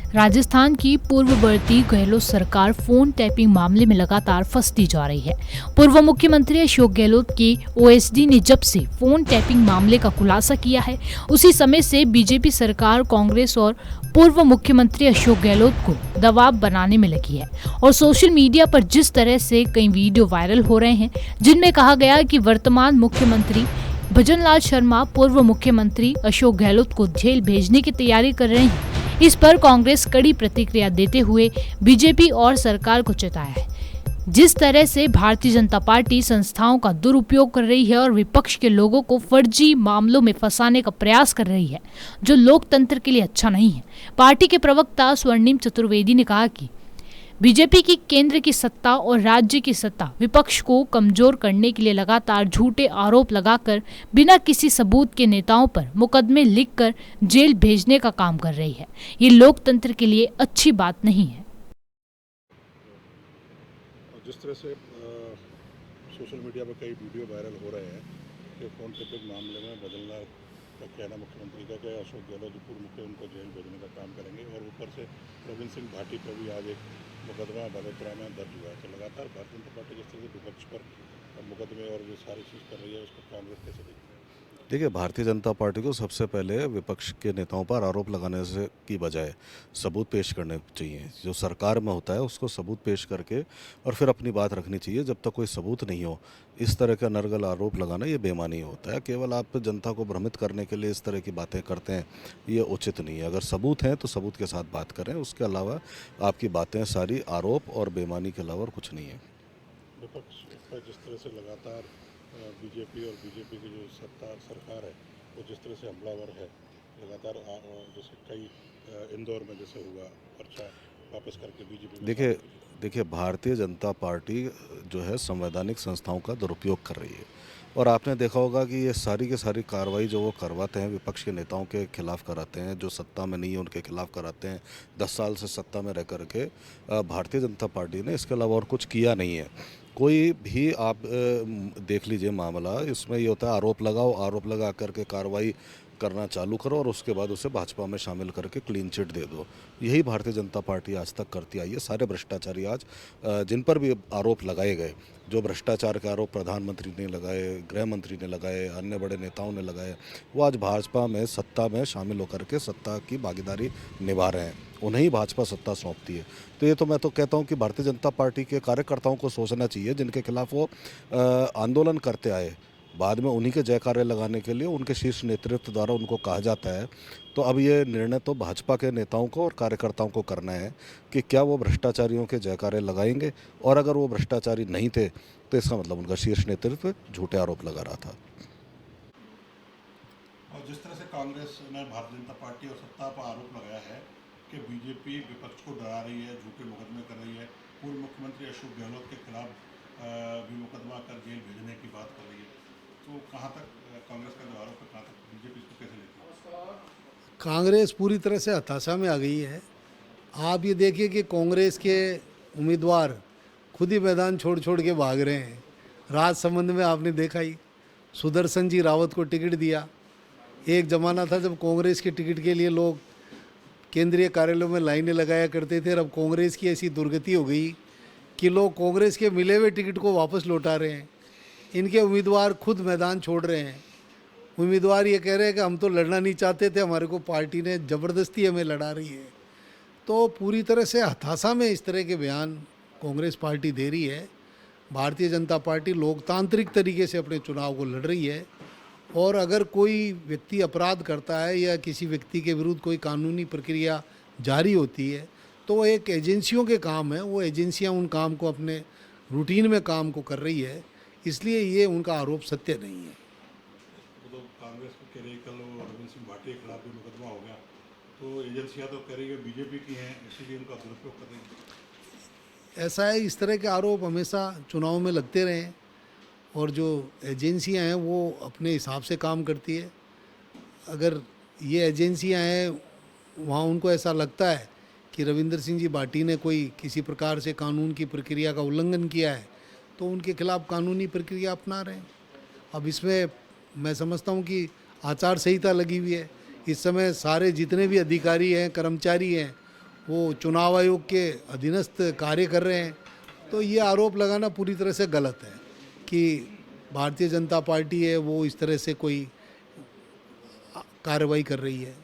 राजस्थान की पूर्ववर्ती गहलोत सरकार फोन टैपिंग मामले में लगातार फंसती जा रही है। पूर्व मुख्यमंत्री अशोक गहलोत की ओएसडी ने जब से फोन टैपिंग मामले का खुलासा किया है, उसी समय से बीजेपी सरकार कांग्रेस और पूर्व मुख्यमंत्री अशोक गहलोत को दबाव बनाने में लगी है। और सोशल मीडिया पर जिस तरह से कई वीडियो वायरल हो रहे हैं, जिनमें कहा गया कि वर्तमान मुख्यमंत्री भजनलाल शर्मा पूर्व मुख्यमंत्री अशोक गहलोत को जेल भेजने की तैयारी कर रहे हैं, इस पर कांग्रेस कड़ी प्रतिक्रिया देते हुए बीजेपी और सरकार को चेताया है। जिस तरह से भारतीय जनता पार्टी संस्थाओं का दुरुपयोग कर रही है और विपक्ष के लोगों को फर्जी मामलों में फंसाने का प्रयास कर रही है, जो लोकतंत्र के लिए अच्छा नहीं है। पार्टी के प्रवक्ता स्वर्णिम चतुर्वेदी ने कहा कि बीजेपी की केंद्र की सत्ता और राज्य की सत्ता विपक्ष को कमजोर करने के लिए लगातार झूठे आरोप लगाकर बिना किसी सबूत के नेताओं पर मुकदमे लिखकर जेल भेजने का काम कर रही है। ये लोकतंत्र के लिए अच्छी बात नहीं है। जिस तरह से सोशल मीडिया पर कई वीडियो वायरल हो रहे हैं कि फोन टैपिंग मामले में बदलना का कहना मुख्यमंत्री का कि अशोक गहलोत पूर्व मुख्यमंत्री उनको जेल भेजने का काम करेंगे, और ऊपर से रविंद्र सिंह भाटी पर भी आज एक मुकदमा बड़ोदरा में दर्ज हुआ है। तो लगातार भारतीय जनता पार्टी जिस तरह से विपक्ष पर मुकदमे और जो सारी चीज़ कर रही है, उसको कांग्रेस कैसे देखती है? देखिए, भारतीय जनता पार्टी को सबसे पहले विपक्ष के नेताओं पर आरोप लगाने से की बजाय सबूत पेश करने चाहिए। जो सरकार में होता है उसको सबूत पेश करके और फिर अपनी बात रखनी चाहिए। जब तक कोई सबूत नहीं हो, इस तरह का नरगल आरोप लगाना ये बेईमानी होता है। केवल आप जनता को भ्रमित करने के लिए इस तरह की बातें करते हैं, ये उचित नहीं है। अगर सबूत हैं तो सबूत के साथ बात करें, उसके अलावा आपकी बातें सारी आरोप और बेईमानी के अलावा और कुछ नहीं है। विपक्ष पर जिस तरह से लगातार बीजेपी और बीजेपी की जो सरकार है वो जिस तरह से हमलावर है, लगातार जैसे कई इंदौर में जैसे हुआ पर्चा वापस करके बीजेपी देखिए, भारतीय जनता पार्टी जो है संवैधानिक संस्थाओं का दुरुपयोग कर रही है। और आपने देखा होगा कि ये सारी की सारी कार्रवाई जो वो करवाते हैं विपक्ष के नेताओं के खिलाफ कराते हैं, जो सत्ता में नहीं है उनके खिलाफ कराते हैं। 10 साल से सत्ता में रह करके भारतीय जनता पार्टी ने इसके अलावा और कुछ किया नहीं है। कोई भी आप देख लीजिए मामला, इसमें ये होता है आरोप लगाओ, आरोप लगा करके कार्रवाई करना चालू करो और उसके बाद उसे भाजपा में शामिल करके क्लीन चिट दे दो। यही भारतीय जनता पार्टी आज तक करती आई है। सारे भ्रष्टाचारी आज जिन पर भी आरोप लगाए गए, जो भ्रष्टाचार के आरोप प्रधानमंत्री ने लगाए, गृह मंत्री ने लगाए, अन्य बड़े नेताओं ने लगाए, वो आज भाजपा में सत्ता में शामिल होकर के सत्ता की भागीदारी निभा रहे हैं। उन्हें ही भाजपा सत्ता सौंपती है। तो ये तो मैं तो कहता हूँ कि भारतीय जनता पार्टी के कार्यकर्ताओं को सोचना चाहिए, जिनके खिलाफ वो आंदोलन करते आए, बाद में उन्हीं के जयकारे लगाने के लिए उनके शीर्ष नेतृत्व द्वारा उनको कहा जाता है। तो अब ये निर्णय तो भाजपा के नेताओं को और कार्यकर्ताओं को करना है कि क्या वो भ्रष्टाचारियों के जयकारे लगाएंगे, और अगर वो भ्रष्टाचारी नहीं थे तो इसका मतलब उनका शीर्ष नेतृत्व झूठे आरोप लगा रहा था। और जिस तरह से कांग्रेस ने भारतीय जनता पार्टी और सत्ता पर आरोप लगाया है कि बीजेपी विपक्ष को डरा रही है, झूठे मुकदमे कर रही है, पूर्व मुख्यमंत्री अशोक गहलोत के खिलाफ भी मुकदमा कर जेल भेजने की बात कर रही है, तो कहाँ तक कांग्रेस का जो आरोप है, कहाँ तक बीजेपी इसको कैसे लेती है? कांग्रेस पूरी तरह से हताशा में आ गई है। आप ये देखिए कि कांग्रेस के उम्मीदवार खुद ही मैदान छोड़ छोड़ के भाग रहे हैं। राजसमंद में आपने देखा ही, सुदर्शन जी रावत को टिकट दिया। एक ज़माना था जब कांग्रेस के टिकट के लिए लोग केंद्रीय कार्यालयों में लाइनें लगाया करते थे, और अब कांग्रेस की ऐसी दुर्गति हो गई कि लोग कांग्रेस के मिले हुए टिकट को वापस लौटा रहे हैं। इनके उम्मीदवार खुद मैदान छोड़ रहे हैं। उम्मीदवार ये कह रहे हैं कि हम तो लड़ना नहीं चाहते थे, हमारे को पार्टी ने ज़बरदस्ती हमें लड़ा रही है। तो पूरी तरह से हताशा में इस तरह के बयान कांग्रेस पार्टी दे रही है। भारतीय जनता पार्टी लोकतांत्रिक तरीके से अपने चुनाव को लड़ रही है, और अगर कोई व्यक्ति अपराध करता है या किसी व्यक्ति के विरुद्ध कोई कानूनी प्रक्रिया जारी होती है तो वो एक एजेंसियों के काम है। वो एजेंसियां उन काम को अपने रूटीन में काम को कर रही है, इसलिए ये उनका आरोप सत्य नहीं है। तो कांग्रेस को कह रही है, कल रविंद्र सिंह भाटी के खिलाफ भी मुकदमा हो गया, तो एजेंसियां तो कह रही है बीजेपी की हैं, इसीलिए उनका दुरुपयोग कर रही है। ऐसा है, इस तरह के आरोप हमेशा चुनाव में लगते रहे हैं, और जो एजेंसियां हैं वो अपने हिसाब से काम करती है। अगर ये एजेंसियां हैं, वहाँ उनको ऐसा लगता है कि रविंद्र सिंह जी भाटी ने कोई किसी प्रकार से कानून की प्रक्रिया का उल्लंघन किया है, तो उनके खिलाफ कानूनी प्रक्रिया अपना रहे हैं। अब इसमें मैं समझता हूँ कि आचार संहिता लगी हुई है। इस समय सारे जितने भी अधिकारी हैं, कर्मचारी हैं, वो चुनाव आयोग के अधीनस्थ कार्य कर रहे हैं। तो ये आरोप लगाना पूरी तरह से गलत है कि भारतीय जनता पार्टी है वो इस तरह से कोई कार्रवाई कर रही है।